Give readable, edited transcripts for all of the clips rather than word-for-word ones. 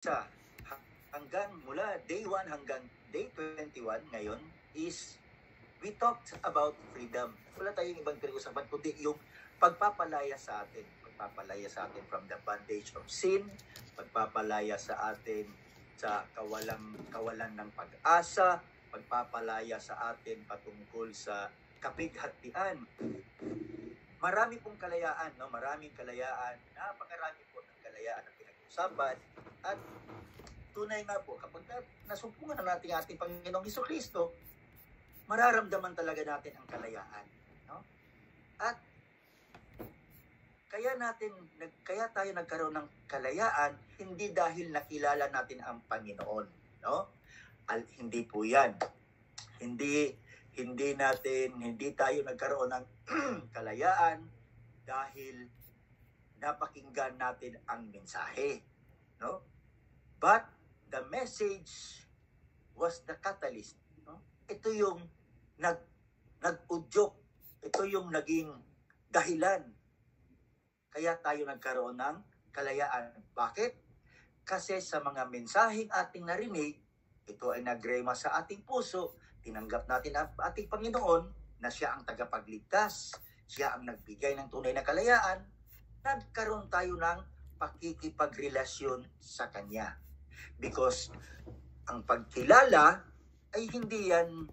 sa hanggang mula day 1 hanggang day 21 ngayon is we talked about freedom. Wala tayong ibang pinag-usapan kundi yung pagpapalaya sa atin. Pagpapalaya sa atin from the bondage of sin, pagpapalaya sa atin sa kawalan ng pag-asa, pagpapalaya sa atin patungkol sa kapighatian. Marami pong kalayaan, no? Maraming kalayaan, napakarami po ng kalayaan na pinag-usapan at tunay nga po, kapag nasumpungan na natin ating Panginoong Hesukristo, mararamdaman talaga natin ang kalayaan. No? At kaya tayo nagkaroon ng kalayaan, hindi dahil nakilala natin ang Panginoon. No? Hindi po yan. Hindi tayo nagkaroon ng kalayaan dahil napakinggan natin ang mensahe. No? But the message was the catalyst. No? Ito yung nag-udyok. Ito yung naging dahilan. Kaya tayo nagkaroon ng kalayaan. Bakit? Kasi sa mga mensaheng ating narinig, ito ay nagrema sa ating puso, tinanggap natin ang ating Panginoon na siya ang tagapagligtas, siya ang nagbigay ng tunay na kalayaan, nagkaroon tayo ng pakikipagrelasyon sa Kanya. Because ang pagkilala ay hindi yan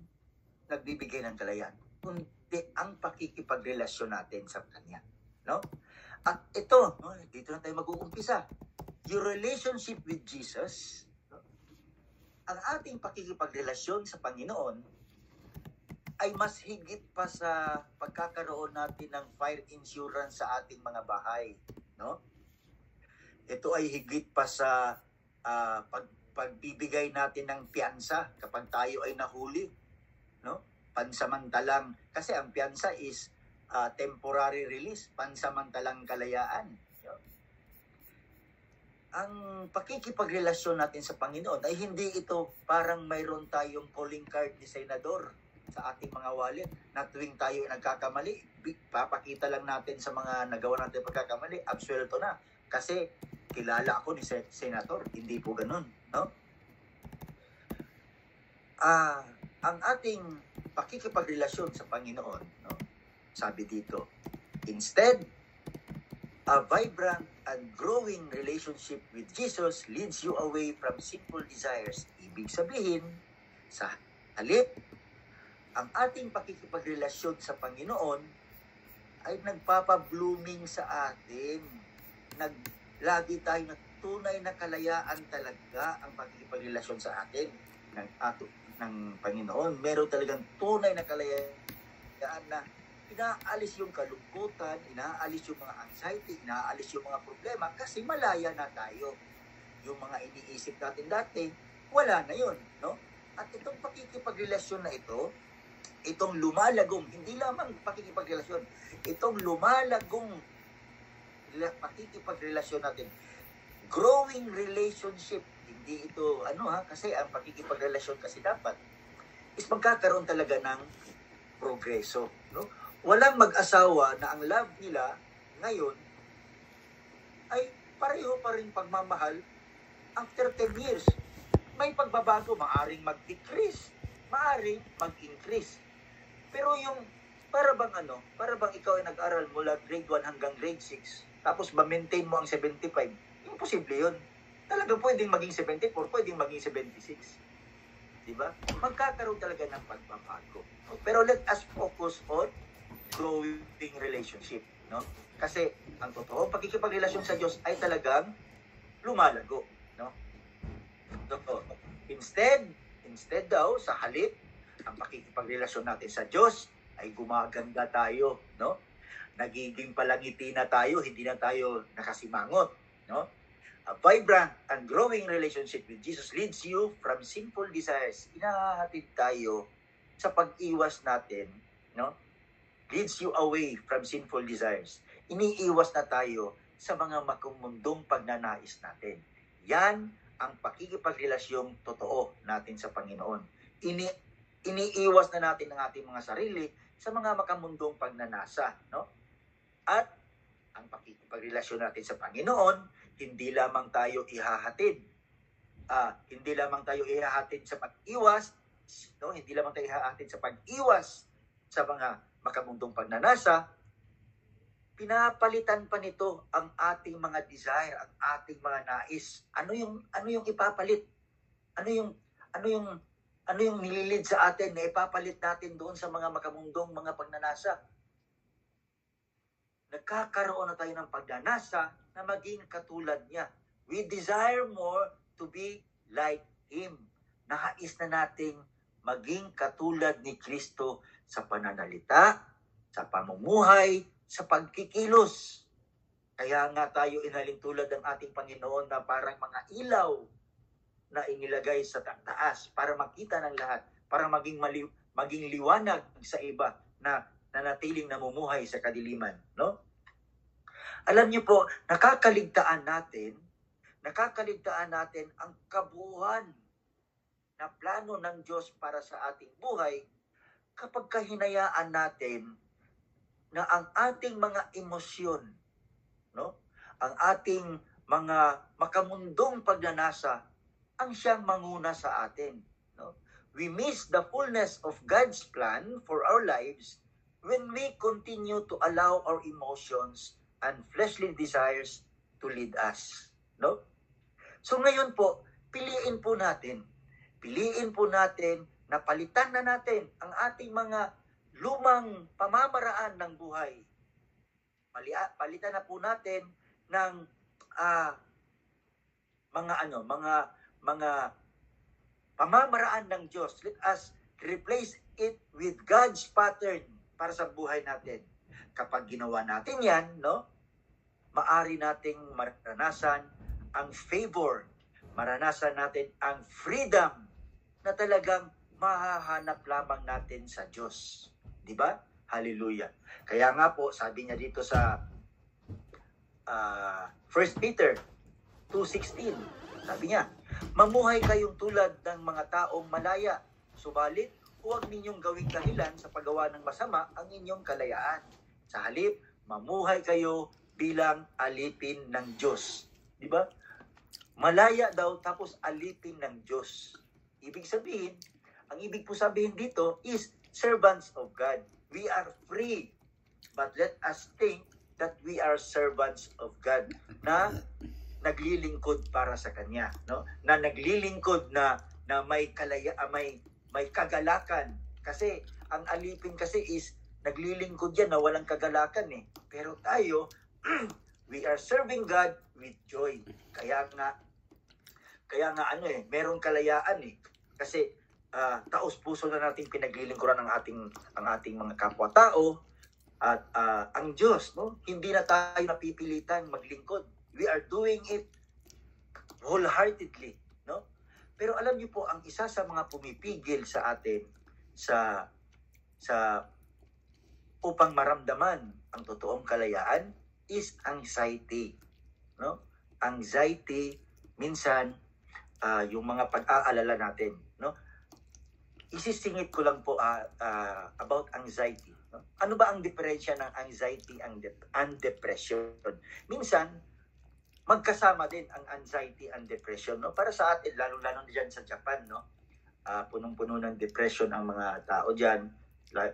nagbibigay ng kalayaan, kundi ang pakikipagrelasyon natin sa Kanya. No? At ito, no, dito na tayo mag-uumpisa. Your relationship with Jesus, no, ang ating pakikipagrelasyon sa Panginoon ay mas higit pa sa pagkakaroon natin ng fire insurance sa ating mga bahay. No? Ito ay higit pa sa pagbibigay natin ng piyansa kapag tayo ay nahuli. No? Pansamantalang, kasi ang piyansa is temporary release, pansamantalang kalayaan. No? Ang pakikipagrelasyon natin sa Panginoon ay hindi ito parang mayroon tayong calling card ni Senador sa ating mga wallet na tuwing tayo ay nagkakamali, papakita lang natin sa mga nagawa natin pagkakamali, absuelto na. Kasi kilala ako ni Senator, hindi po ganun. No? Ang ating pakikipagrelasyon sa Panginoon, no? Sabi dito, instead, a vibrant and growing relationship with Jesus leads you away from sinful desires. Ibig sabihin, sa halip, ang ating pakikipagrelasyon sa Panginoon ay nagpapa-blooming sa atin. Lagi tayo na tunay na kalayaan talaga ang pakikipagrelasyon sa atin ng Panginoon. Meron talagang tunay na kalayaan na inaalis yung kalungkutan, inaalis yung mga anxiety, inaalis yung mga problema kasi malaya na tayo. Yung mga iniisip natin dati, wala na yun. No? At itong pakikipagrelasyon na ito, itong lumalagong, hindi lamang pakikipagrelasyon, itong lumalagong pakikipagrelasyon natin, growing relationship, hindi ito, kasi ang pakikipagrelasyon kasi dapat is magkakaroon talaga ng progreso. No? Walang mag-asawa na ang love nila ngayon ay pareho pa rin pagmamahal after 10 years. May pagbabago, maaring mag-decrease, maaring mag-increase. Pero yung para bang ikaw ay nag-aral mula grade 1 hanggang grade 6, tapos ma-maintain mo ang 75, imposible yun. Talagang pwedeng maging 74, pwedeng maging 76. Diba? Magkakaroon talaga ng pagbabago. Pero let us focus on growing relationship. No? Kasi ang totoong pakikipagrelasyon sa Diyos ay talagang lumalago. No? So, instead daw, sa halip, ang pakikipagrelasyon natin sa Diyos ay gumaganda tayo. No? Nagiging palangiti na tayo, hindi na tayo nakasimangot. No? A vibrant and growing relationship with Jesus leads you from sinful desires. Inahahatid tayo sa pag-iwas natin, no? Leads you away from sinful desires. Iniiwas na tayo sa mga makumundong pagnanais natin. Yan ang pakikipagrelasyon totoo natin sa Panginoon. Iniiwas na natin ang ating mga sarili sa mga makamundong pagnanasa, no? At ang pakikipagrelasyon natin sa Panginoon, hindi lamang tayo ihahatid hindi lamang tayo ihahatid sa pag-iwas, no? Hindi lamang tayo ihahatid sa pag-iwas sa mga makamundong pagnanasa, pinapalitan pa nito ang ating mga desire, ang ating mga nais. Ano yung ipapalit? Ano yung nililid sa atin na ipapalit natin doon sa mga makamundong mga pagnanasa? Nagkakaroon na tayo ng pagnanasa na maging katulad niya. We desire more to be like Him. Nais na nating maging katulad ni Kristo sa pananalita, sa pamumuhay, sa pagkikilos. Kaya nga tayo inhalin tulad ng ating Panginoon na parang mga ilaw na inilagay sa taas para makita ng lahat, para maging liwanag sa iba na nanatiling namumuhay sa kadiliman, no? Alam niyo po, nakakaligtaan natin ang kabuuan na plano ng Diyos para sa ating buhay kapag kahinayaan natin na ang ating mga emosyon, no? Ang ating mga makamundong pagnanasa ang siyang manguna sa atin, no? We miss the fullness of God's plan for our lives when we continue to allow our emotions and fleshly desires to lead us, no? So ngayon po, piliin po natin na palitan na natin ang ating mga lumang pamamaraan ng buhay. Palitan na po natin ng mga pamamaraan ng Diyos. Let us replace it with God's pattern para sa buhay natin. Kapag ginawa natin yan, no, maari nating maranasan ang favor, maranasan natin ang freedom na talagang mahahanap lamang natin sa Diyos. Di ba? Hallelujah. Kaya nga po, sabi niya dito sa 1 Peter 2:16, sabi niya, mamuhay kayong tulad ng mga taong malaya, subalit huwag ninyong gawing dahilan sa paggawa ng masama ang inyong kalayaan. Sa halip, mamuhay kayo bilang alipin ng Diyos. Di ba? Malaya daw tapos alipin ng Diyos. Ang ibig po sabihin dito is servants of God. We are free, but let us think that we are servants of God na naglilingkod para sa Kanya, no? Na naglilingkod na may kagalakan. Kasi ang alipin kasi is naglilingkod yan na walang kagalakan eh. Pero tayo, we are serving God with joy. Kaya nga merong kalayaan eh. Kasi taos puso na nating pinaglilingkuran ang ating mga kapwa-tao at ang Diyos, no? Hindi na tayo napipilitan maglingkod. We are doing it wholeheartedly, no? Pero alam niyo po, ang isa sa mga pumipigil sa atin sa upang maramdaman ang totoong kalayaan is anxiety, no? Anxiety, minsan yung mga pag-aalala natin, no? Isisingit ko lang po about anxiety, no? Ano ba ang diferensya ng anxiety and depression? Minsan magkasama din ang anxiety and depression, no? Para sa atin, lalo-lalo diyan sa Japan, no? Punong-puno ng depression ang mga tao diyan.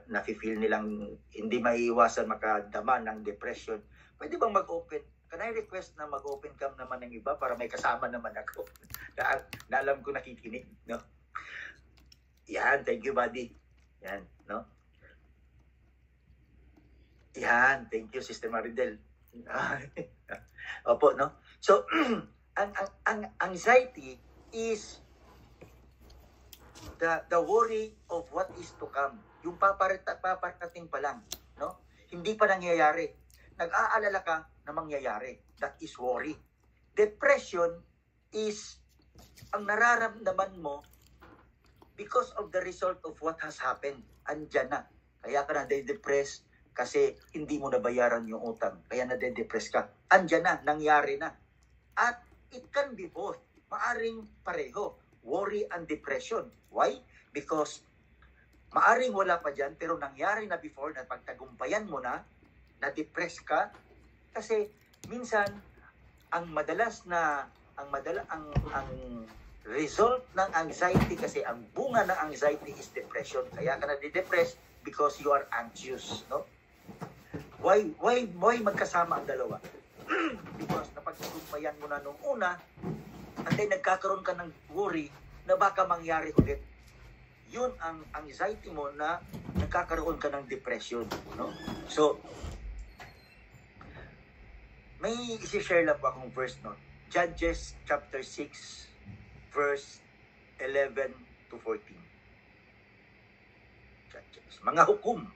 Nafi-feel nilang hindi maiiwasan makadama ng depression. Pwede bang mag-open? Can I request na mag-open cam naman ng iba para may kasama naman ako na alam ko nakikinig, no? Yan, thank you buddy. Yan, no? Yan, thank you Sister Maridel. Opo, no? So, ang anxiety is the worry of what is to come. Yung paparating pa lang, no? Hindi pa nangyayari. Nag-aalala ka na mangyayari. That is worry. Depression is ang nararamdaman mo because of the result of what has happened. Andyan na. Kaya ka na-depress kasi hindi mo nabayaran yung utang. Kaya na-depress ka. Andyan na. Nangyari na. At it can be both. Maaring pareho. Worry and depression. Why? Because maaring wala pa dyan, pero nangyari na before na pagtagumpayan mo na-depress ka. Kasi minsan, ang result ng anxiety, kasi ang bunga ng anxiety is depression. Kaya ka na-depress because you are anxious, no? Why magkasama ang dalawa? Because napagsumpayan mo na nung una, and then nagkakaroon ka ng worry na baka mangyari ulit. Yun ang anxiety mo na nagkakaroon ka ng depression, no? So, may isi-share lang po akong verse, no? Judges chapter 6, verse 11 to 14. Judges. Mga hukom.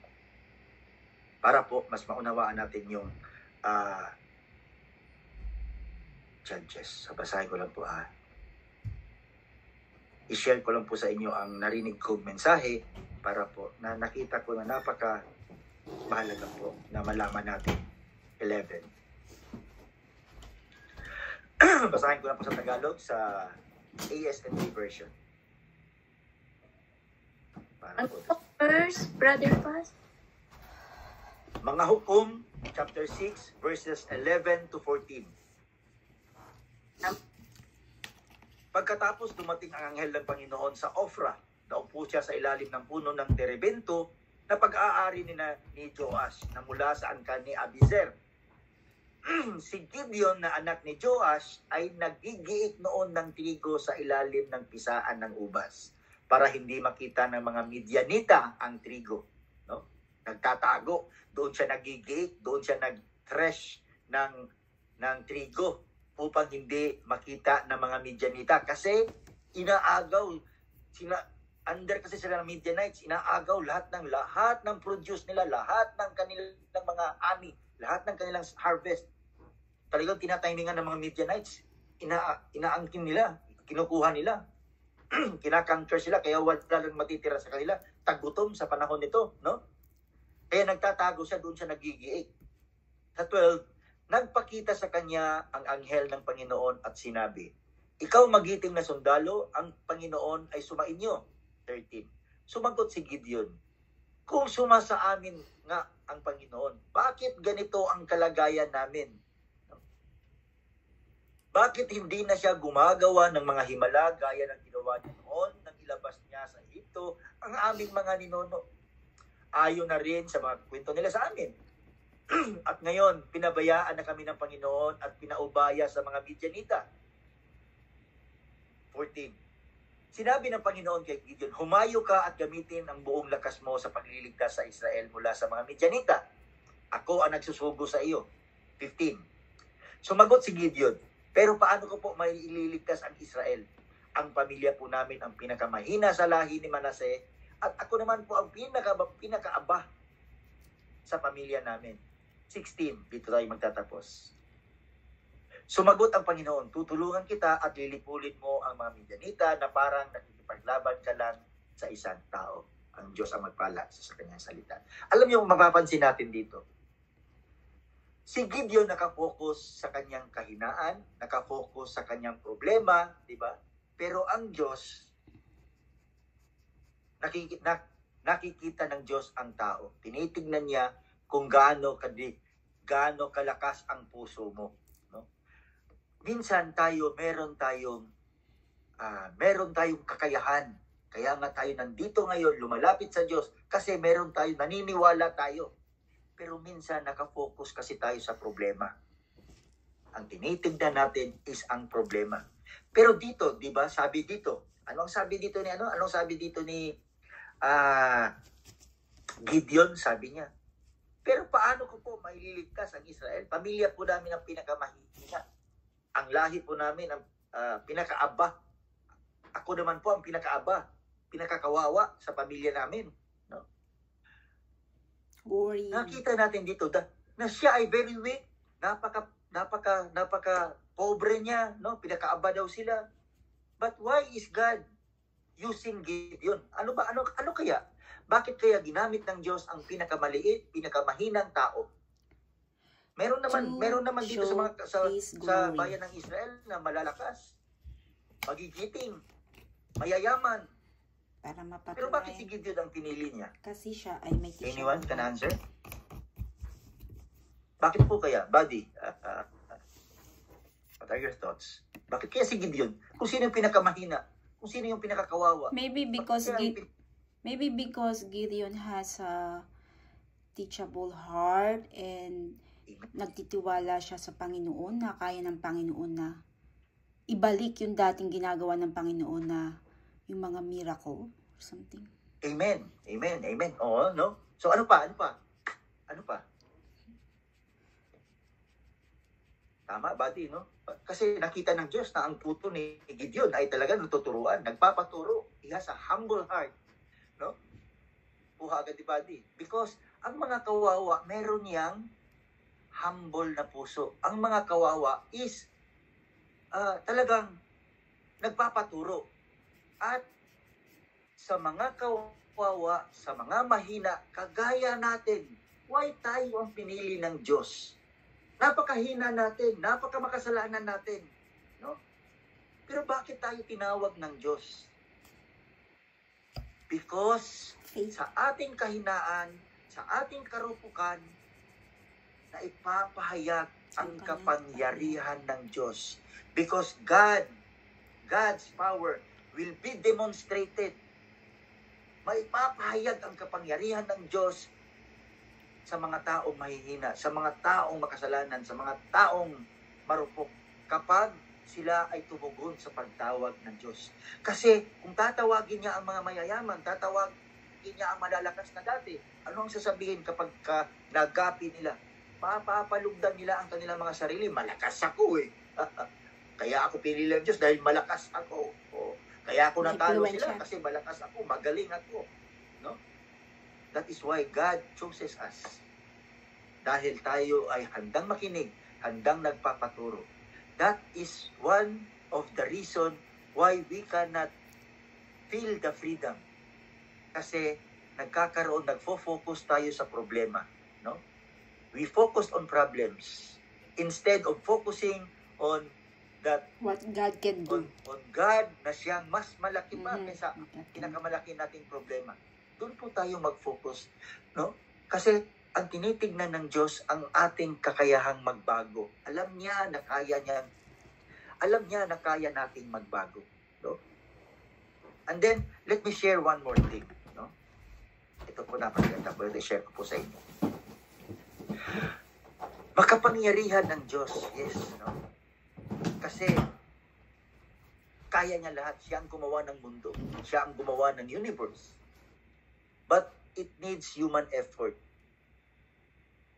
Para po mas maunawaan natin yung Judges. So, basahin ko lang po i-share ko lang po sa inyo ang narinig kong mensahe para po na nakita ko na napaka mahalaga po na malaman natin. 11. Basahin ko lang po sa Tagalog sa ASND version. Para po. First, Brother Paz. Mga Hukom, chapter 6, verses 11 to 14. Pagkatapos dumating ang anghel ng Panginoon sa Ofra, naupo siya sa ilalim ng puno ng terebento na pag-aari ni Joash na mula sa angkan ni Abizer. Si Gideon na anak ni Joash ay nagigiit noon ng trigo sa ilalim ng pisaan ng ubas para hindi makita ng mga Midianita ang trigo. No? Nagtatago. Doon siya nagigiit, doon siya nag-thresh ng trigo upang hindi makita ng mga Midianita. Kasi inaagaw sila, under kasi sila ng Midianites, inaagaw lahat ng produce nila, lahat ng kanilang mga ani, lahat ng kanilang harvest. Talagang tinatimingan ng mga Midianites. Inaangkin nila, kinukuha nila. Kinakanker sila, kaya wala lang matitira sa kanila. Tagutom sa panahon nito, no? Kaya nagtatago siya, doon siya nagigiik. Sa 12, nagpakita sa kanya ang anghel ng Panginoon at sinabi, ikaw magiting na sundalo, ang Panginoon ay sumainyo. 13. Sumagot si Gideon, kung sumasa amin nga ang Panginoon, bakit ganito ang kalagayan namin? Bakit hindi na siya gumagawa ng mga himala gaya ng ginawa niya noon nang ilabas niya sa Egypto ang aming mga ninuno? Ayon na rin sa mga kwento nila sa amin. At ngayon, pinabayaan na kami ng Panginoon at pinaubaya sa mga Midianita. 14. Sinabi ng Panginoon kay Gideon, humayo ka at gamitin ang buong lakas mo sa pagliligtas sa Israel mula sa mga Midianita. Ako ang nagsusugo sa iyo. 15. Sumagot si Gideon, pero paano ko po maililigtas ang Israel? Ang pamilya po namin ang pinakamahina sa lahi ni Manase at ako naman po ang pinakaaba sa pamilya namin. 16, dito tayo magtatapos. Sumagot ang Panginoon, tutulungan kita at lilipulin mo ang mga Midianita na parang nakikipaglaban ka lang sa isang tao. Ang Diyos ang magpala sa kanyang salita. Alam niyo, mapapansin natin dito. Si Gideon nakafocus sa kanyang kahinaan, nakafocus sa kanyang problema, di ba? Pero ang Diyos, nakikita ng Diyos ang tao. Tinitignan niya kung gaano kalakas ang puso mo. No? Minsan meron tayong kakayahan. Kaya nga tayo nandito ngayon, lumalapit sa Diyos, kasi naniniwala tayo. Pero minsan nakafocus kasi tayo sa problema. Ang tinitignan natin is ang problema. Pero dito, di ba, sabi dito, anong sabi dito ni Gideon, sabi niya, pero paano ko po maililigtas ang Israel? Pamilya po namin ang pinakamahina. Ang lahi po namin ang pinakaaba. Ako naman po ang pinakaaba, pinakakawawa sa pamilya namin. No? Worry. Nakita natin dito na siya ay very weak. Napaka pobre niya, no? Pinakaaba daw sila. But why is God using Gideon? Ano kaya? Bakit kaya ginamit ng Diyos ang pinakamaliit, pinakamahinang tao? Meron naman dito sa bayan ng Israel na malalakas, magigiting, mayayaman. Para mapatuloy. Pero bakit si Gideon ang pinili niya? Kasi siya ay may tisyo. Anyone can answer? Bakit po kaya? Buddy, what are your thoughts? Bakit kaya si Gideon? Kung sino yung pinakamahina, kung sino yung pinakakawawa. Maybe Bakit because Gideon has a teachable heart and nagtitiwala siya sa Panginoon na kaya ng Panginoon na ibalik yung dating ginagawa ng Panginoon na yung mga miracle or something. Amen. Amen. Amen. Oo, no? So ano pa? Ano pa? Ano pa? Tama, buddy, no? Kasi nakita ng Diyos na ang puto ni Gideon ay talagang natuturuan, nagpapaturo. He has a humble heart, no? Puha agad, buddy. Because ang mga kawawa, meron niyang humble na puso. Ang mga kawawa is talagang nagpapaturo. At sa mga kawawa, sa mga mahina, kagaya natin, why tayo ang pinili ng Diyos? Napakahina natin, napakamakasalanan natin, no? Pero bakit tayo tinawag ng Diyos? Because sa ating kahinaan, sa ating karupukan, na ipapahayag ang kapangyarihan ng Diyos. Because God's power will be demonstrated. Maipapahayag ang kapangyarihan ng Diyos sa mga taong mahihina, sa mga taong makasalanan, sa mga taong marupok, kapag sila ay tumugon sa pagtawag ng Diyos. Kasi kung tatawagin niya ang mga mayayaman, tatawagin niya ang malalakas na dati, ano ang sasabihin kapag nagapi nila? Papapalugdan nila ang kanilang mga sarili. Malakas ako eh. Kaya ako pinili ng Diyos dahil malakas ako. Kaya ako natalo sila kasi malakas ako, magaling ako. No? That is why God chooses us. Dahil tayo ay handang makinig, handang nagpapaturo. That is one of the reason why we cannot feel the freedom. Kasi nagfo-focus tayo sa problema. No? We focus on problems instead of focusing on that what God can do. On God na siyang mas malaki pa kaysa pinakamalaki nating problema. Doon po tayo mag-focus, no? Kasi ang tinitignan ng Diyos ang ating kakayahang magbago. Alam niya na kaya nating magbago, no? And then let me share one more thing, no? Ito po napakaganda po, i-share ko po sa inyo. Makapangyarihan ng Diyos, yes, no? Kasi kaya niya lahat. Siya ang gumawa ng mundo. Siya ang gumawa ng universe. But it needs human effort.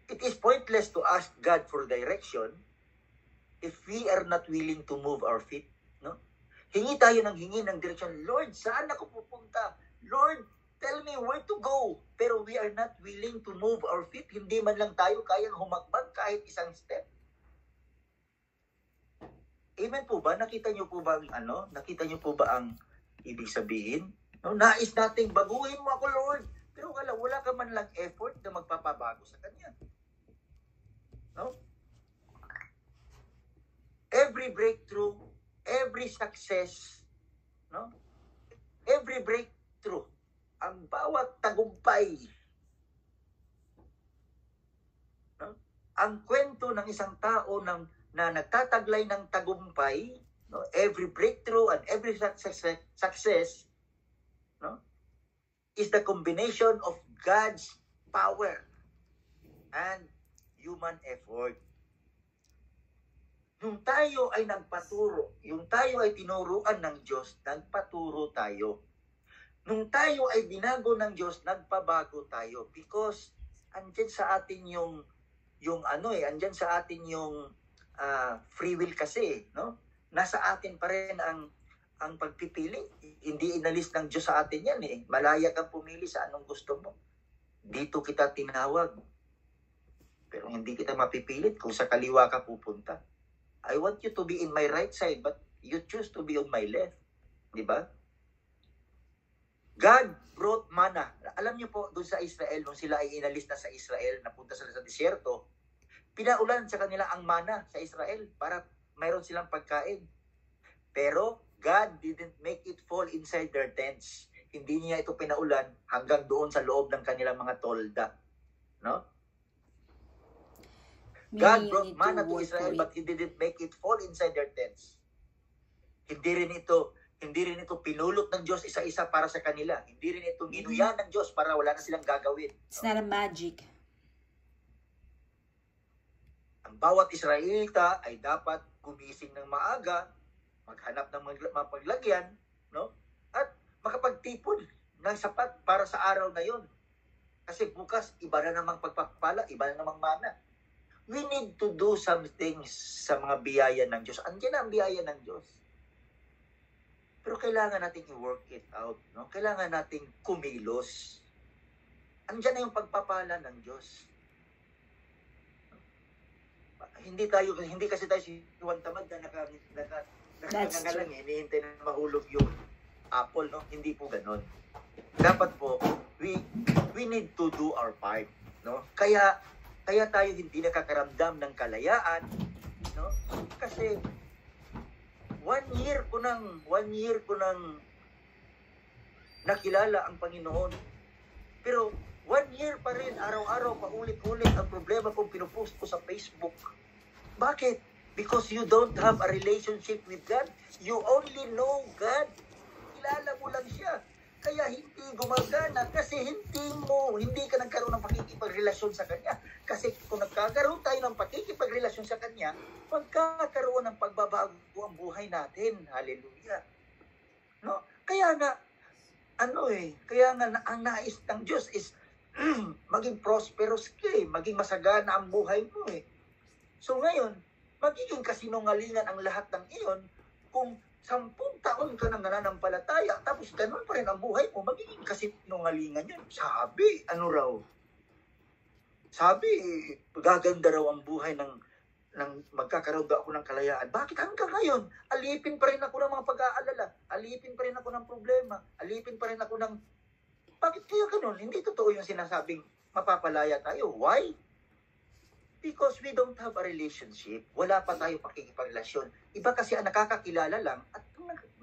It is pointless to ask God for direction if we are not willing to move our feet. No? Hingi tayo ng direksyon. Lord, saan ako pupunta? Lord, tell me where to go. Pero we are not willing to move our feet. Hindi man lang tayo kayang humakbang kahit isang step. Amen po ba? Nakita niyo po ba ang ibig sabihin? No, nais nating baguhin mo ako, Lord. Pero wala ka man lang effort na magpapabago sa Kanya. No? Every breakthrough, every success, no? Every breakthrough, ang bawat tagumpay, no? Ang kwento ng isang tao na nagtataglay ng tagumpay, no? Every breakthrough and every success, no? Is the combination of God's power and human effort. Nung tayo ay nagpaturo, yung tayo ay tinuruan ng Diyos, nagpaturo tayo. Nung tayo ay binago ng Diyos, nagpabago tayo. Because andyan sa atin andyan sa atin yung free will kasi, no? Nasa atin pa rin ang pagpipili. Hindi inalis ng Diyos sa atin yan eh. Malaya kang pumili sa anong gusto mo. Dito kita tinawag. Pero hindi kita mapipilit kung sa kaliwa ka pupunta. I want you to be in my right side, but you choose to be on my left. Di ba? God brought manna. Alam niyo po, doon sa Israel, nung sila ay inalis na sa Israel, napunta sila sa disyerto, pinaulan sa kanila ang manna sa Israel para mayroon silang pagkain. Pero God didn't make it fall inside their tents. Hindi niya ito pinaulan hanggang doon sa loob ng kanilang mga tolda. No? God brought manna to Israel, but He didn't make it fall inside their tents. Hindi rin ito pinulot ng Diyos isa-isa para sa kanila. Hindi rin ito ginuya ng Diyos para wala na silang gagawin. It's not a magic. Ang bawat Israelita ay dapat gumising ng maaga, maghanap ng mapaglagyan, no? At makapagtipon ng sapat para sa araw na yon. Kasi bukas, iba na namang pagpapala, iba na namang mana. We need to do some things sa mga biyaya ng Diyos. Andiyan na ang biyaya ng Diyos. Pero kailangan nating i-work it out, no? Kailangan nating kumilos. Andiyan na yung pagpapala ng Diyos. Hindi kasi tayo si Juan Tamad na nakangalang, hinihintay na mahulog yung apple, no? Hindi po ganon. Dapat po, we need to do our part, no? Kaya tayo hindi nakakaramdam ng kalayaan, no? Kasi 1 year ko nang nakilala ang Panginoon. Pero 1 year pa rin, araw-araw, paulit-ulit ang problema kung pinupost ko sa Facebook. Bakit? Because you don't have a relationship with God. You only know God. Kilala mo lang siya. Kaya hindi gumagana kasi hindi ka nagkaroon ng pakikipagrelasyon sa Kanya. Kasi kung nagkakaroon tayo ng pakikipagrelasyon sa Kanya, magkakaroon ng pagbabago ang buhay natin. Hallelujah. No? Kaya nga, ang nais ng Diyos is maging prosperous ka maging masagana ang buhay mo So ngayon, magiging kasinungalingan ang lahat ng iyon kung 10 taon ka nang nananampalataya, tapos ganun pa rin ang buhay mo, magiging kasinungalingan yan. Sabi, gaganda raw ang buhay ng magkakaroon daw ako ng kalayaan. Bakit hanggang ngayon? Alipin pa rin ako ng mga pag-aalala. Alipin pa rin ako ng problema. Alipin pa rin ako ng... Bakit kaya ganun? Hindi totoo yung sinasabing mapapalaya tayo. Why? Because we don't have a relationship. Wala pa tayo pakikipagrelasyon. Iba kasi ang nakakakilala lang at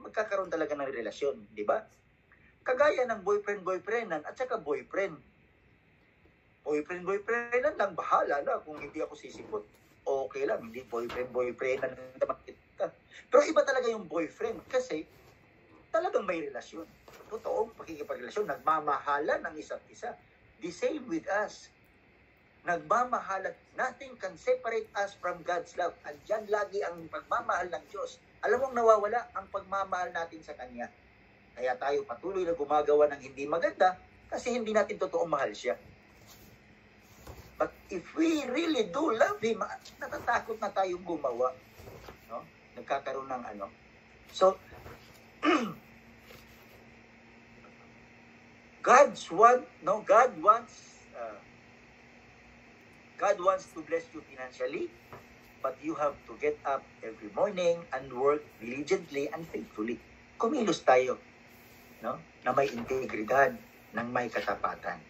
magkakaroon talaga ng relasyon. Di ba? Kagaya ng boyfriend-boyfriendan at saka boyfriend. Boyfriend-boyfriendan lang, bahala na kung hindi ako sisipot. Okay lang, hindi boyfriend-boyfriendan naman kita. Pero iba talaga yung boyfriend kasi talagang may relasyon. Totoong pakikipagrelasyon. Nagmamahalan ng isa't isa. The same with us. Nagmamahalan. Nothing can separate us from God's love. Andyan lagi ang pagmamahal ng Diyos. Alam mong nawawala ang pagmamahal natin sa Kanya. Kaya tayo patuloy na gumagawa ng hindi maganda kasi hindi natin totoong mahal siya. But if we really do love Him, natatakot na tayong gumawa. No? Nagkakaroon ng ano. So, God wants to bless you financially, but you have to get up every morning and work diligently and faithfully. Kumilos tayo, no? Na may integridad, ng may katapatan.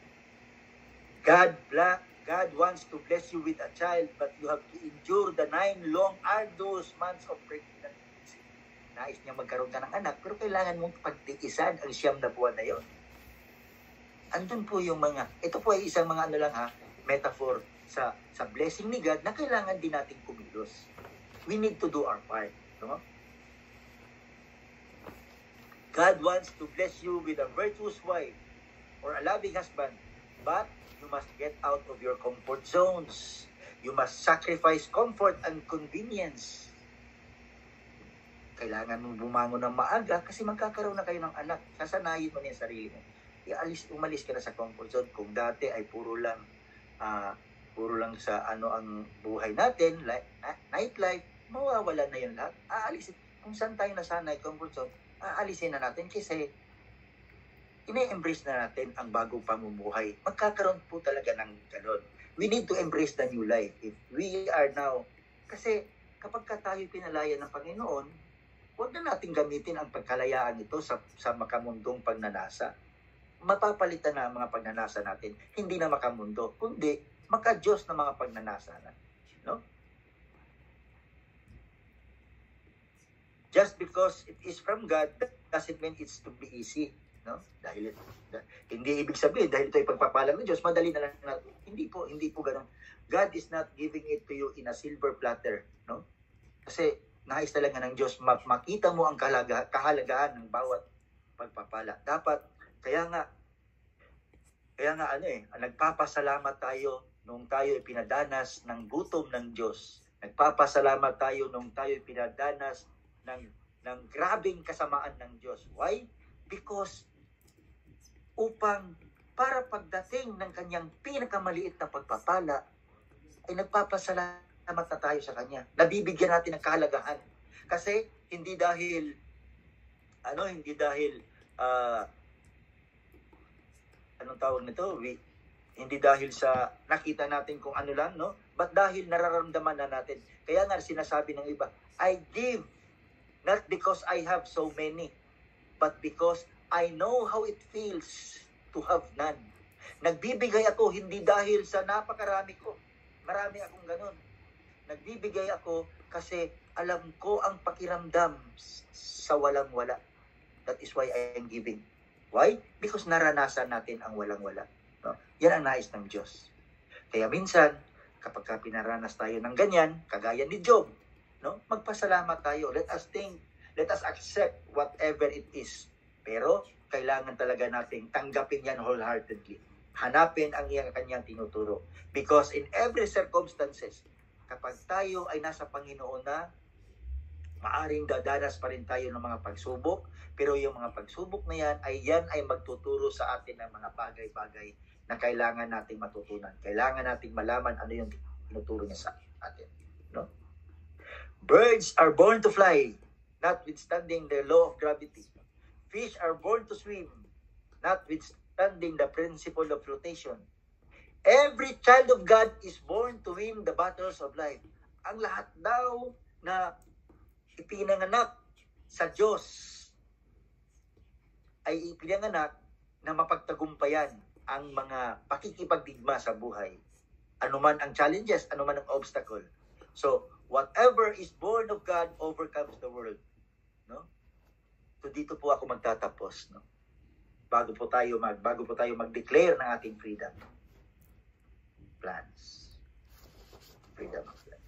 God wants to bless you with a child, but you have to endure the 9 long, arduous months of pregnancy. Nais niya magkaroon ka ng anak, pero kailangan mong pagtiisan ang 9 na buwan na yon. Andun po yung ito po ay isang mga metaphor sa blessing ni God na kailangan din natin kumilos. We need to do our part. No? God wants to bless you with a virtuous wife or a loving husband, but you must get out of your comfort zones. You must sacrifice comfort and convenience. Kailangan mong bumangon ng maaga kasi magkakaroon na kayo ng anak. Sasanayin mo na yung sarili mo. Umalis ka na sa comfort zone. Kung dati ay puro lang sa ang buhay natin, nightlife, mawawala na yun lahat. Aalisin. Kung saan tayo nasanay, comfort zone, aalisin na natin kasi ine-embrace na natin ang bagong pamumuhay. Magkakaroon po talaga ng ganun. We need to embrace the new life. If we are now, kasi kapag tayo pinalaya ng Panginoon, huwag na natin gamitin ang pagkalayaan ito sa makamundong pagnanasa. Mapapalitan na ang mga pagnanasa natin, hindi na makamundo, kundi maka-Diyos na mga pagnanasa na. No? Just because it is from God doesn't mean it's to be easy. No? Dahil hindi ibig sabihin, dahil ito ay pagpapala ng Diyos, madali na lang natin. Hindi po ganun. God is not giving it to you in a silver platter. No? Kasi nais talaga ng Diyos, makita mo ang kahalagahan ng bawat pagpapala. Dapat, kaya nga nagpapasalamat tayo nung tayo pinadanas ng gutom ng Diyos. Nagpapasalamat tayo nung tayo pinadanas ng grabing kasamaan ng Diyos. Why? Because para pagdating ng kanyang pinakamaliit na pagpapala, ay nagpapasalamat na tayo sa kanya. Nabibigyan natin ng kahalagahan. Kasi hindi dahil anong tawag nito? Hindi dahil sa nakita natin kung ano lang, no? But dahil nararamdaman na natin. Kaya nga sinasabi ng iba, I give not because I have so many, but because I know how it feels to have none. Nagbibigay ako hindi dahil sa napakarami ko. Marami akong ganun. Nagbibigay ako kasi alam ko ang pakiramdam sa walang-wala. That is why I am giving. Why? Because naranasan natin ang walang-wala. No? Yan ang nais ng Diyos. Kaya minsan, kapag pinaranas tayo ng ganyan, kagaya ni Job, no? Magpasalamat tayo. Let us accept whatever it is. Pero, kailangan talaga nating tanggapin yan wholeheartedly. Hanapin ang kanyang tinuturo. Because in every circumstances, kapag tayo ay nasa Panginoon na, maaring dadanas pa rin tayo ng mga pagsubok, pero yung mga pagsubok na yan ay magtuturo sa atin ng mga bagay-bagay na kailangan nating matutunan. Kailangan nating malaman ano yung tinuturo niya sa atin. No? Birds are born to fly, notwithstanding the law of gravity. Fish are born to swim, notwithstanding the principle of flotation. Every child of God is born to win the battles of life. Ang lahat daw na ipinanganak sa Diyos ay ipinanganak na mapagtagumpayan ang mga pakikipagdigma sa buhay. Anuman ang challenges, anuman ang obstacle. So, whatever is born of God overcomes the world. No? So, dito po ako magtatapos, no? Bago po tayo mag-declare ng ating freedom plans. Freedom of plans.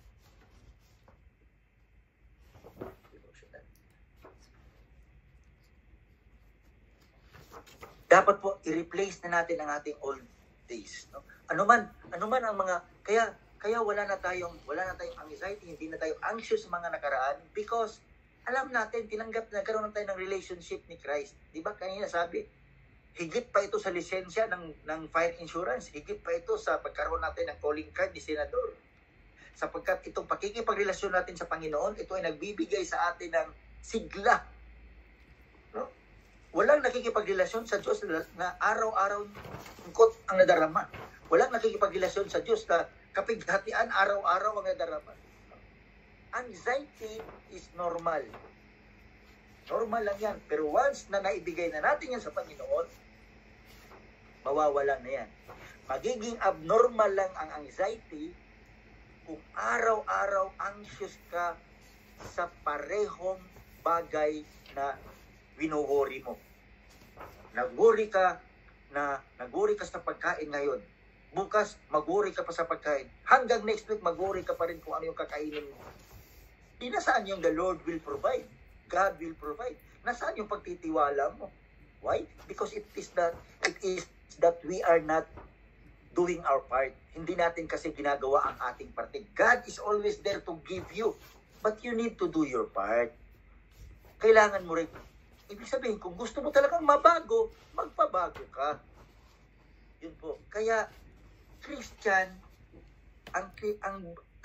Dapat po i-replace na natin ang ating old days, no? Anuman ang mga kaya wala na tayong anxiety, hindi na tayo anxious sa mga nakaraan because alam natin nagkaroon na tayo ng relationship ni Christ. 'Di ba? Kanina sabi, higit pa ito sa lisensya ng fire insurance, higit pa ito sa pagkaroon natin ng calling card ni senador. Sapagkat itong pakikipagrelasyon natin sa Panginoon, ito ay nagbibigay sa atin ng sigla. No? Walang nakikipagrelasyon sa Diyos na araw-araw lungkot ang nadarama. Walang nakikipagrelasyon sa Diyos na kapighatian araw-araw ang nadarama. Anxiety is normal. Normal lang yan. Pero once na naibigay na natin yan sa Panginoon, mawawala na yan. Magiging abnormal lang ang anxiety kung araw-araw anxious ka sa parehong bagay na winuwori mo. Nag-worry ka sa pagkain ngayon. Bukas, mag-worry ka pa sa pagkain. Hanggang next week, mag-worry ka pa rin kung ano yung kakainin mo. Di nasaan yung the Lord will provide. God will provide. Nasaan yung pagtitiwala mo? Why? Because it is that we are not doing our part. Hindi natin kasi ginagawa ang ating parte. God is always there to give you. But you need to do your part. Kailangan mo rin. Ibig sabihin, kung gusto mo talagang mabago, magpabago ka. Yun po. Kaya, Christian,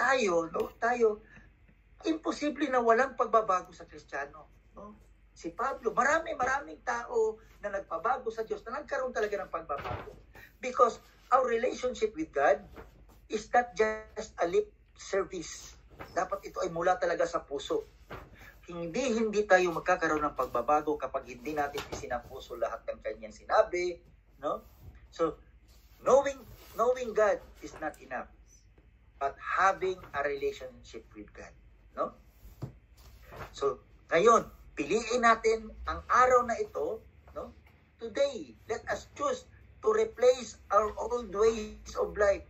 tayo, imposible na walang pagbabago sa Kristiyano. No? Si Pablo, maraming tao na nagpabago sa Diyos, na nagkaroon talaga ng pagbabago. Because our relationship with God is not just a lip service. Dapat ito ay mula talaga sa puso. Hindi tayo magkakaroon ng pagbabago kapag hindi natin isinapuso lahat ng kanyang sinabi. No? So, knowing God is not enough. But having a relationship with God. No? So, ngayon, piliin natin ang araw na ito, no? Today, let us choose to replace our old ways of life.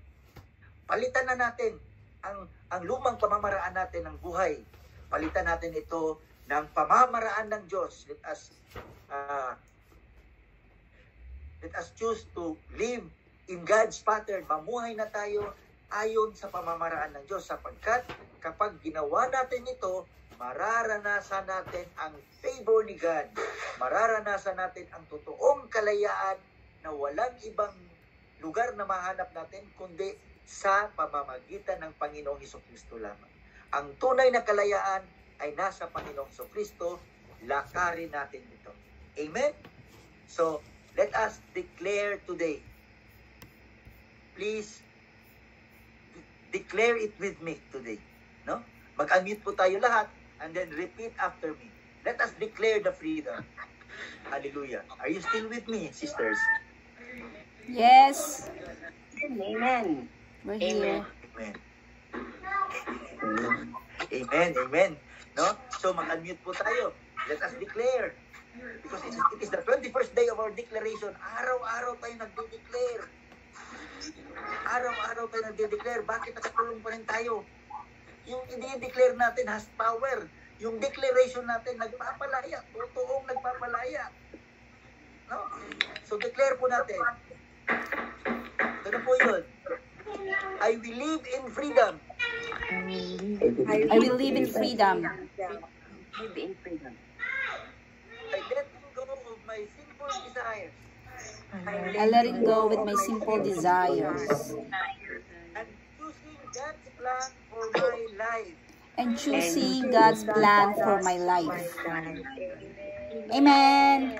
Palitan na natin ang lumang pamamaraan natin ng buhay. palitan natin ito ng pamamaraan ng Diyos. Let us choose to live in God's pattern. Mamuhay na tayo ayon sa pamamaraan ng Diyos, sapagkat kapag ginawa natin ito, mararanasan natin ang favor ni God. Mararanasan natin ang totoong kalayaan na walang ibang lugar na mahanap natin kundi sa pamamagitan ng Panginoong Hesukristo lamang. Ang tunay na kalayaan ay nasa Panginoong Hesukristo. Lakarin natin ito. Amen? So, let us declare today. Please, declare it with me today. No? Mag-unmute po tayo lahat and then repeat after me. Let us declare the freedom. Hallelujah. Are you still with me, sisters? Yes. Amen. We're here. Amen. Amen. Amen. No? So mag-unmute po tayo. Let us declare. Because it is the 21st day of our declaration. Araw-araw tayo nagde-declare. Araw-araw tayo nagde-declare. Bakit nakatulong pa rin tayo? Yung i-declare natin has power. Yung declaration natin nagpapalaya. Totoong nagpapalaya. No? So declare po natin. Ano po yun? I will live in freedom. I will live in freedom. Live in freedom. I let go of my simple desires. I letting go with my simple desires. And choosing God's plan for my life. And choosing God's plan for my life. Amen.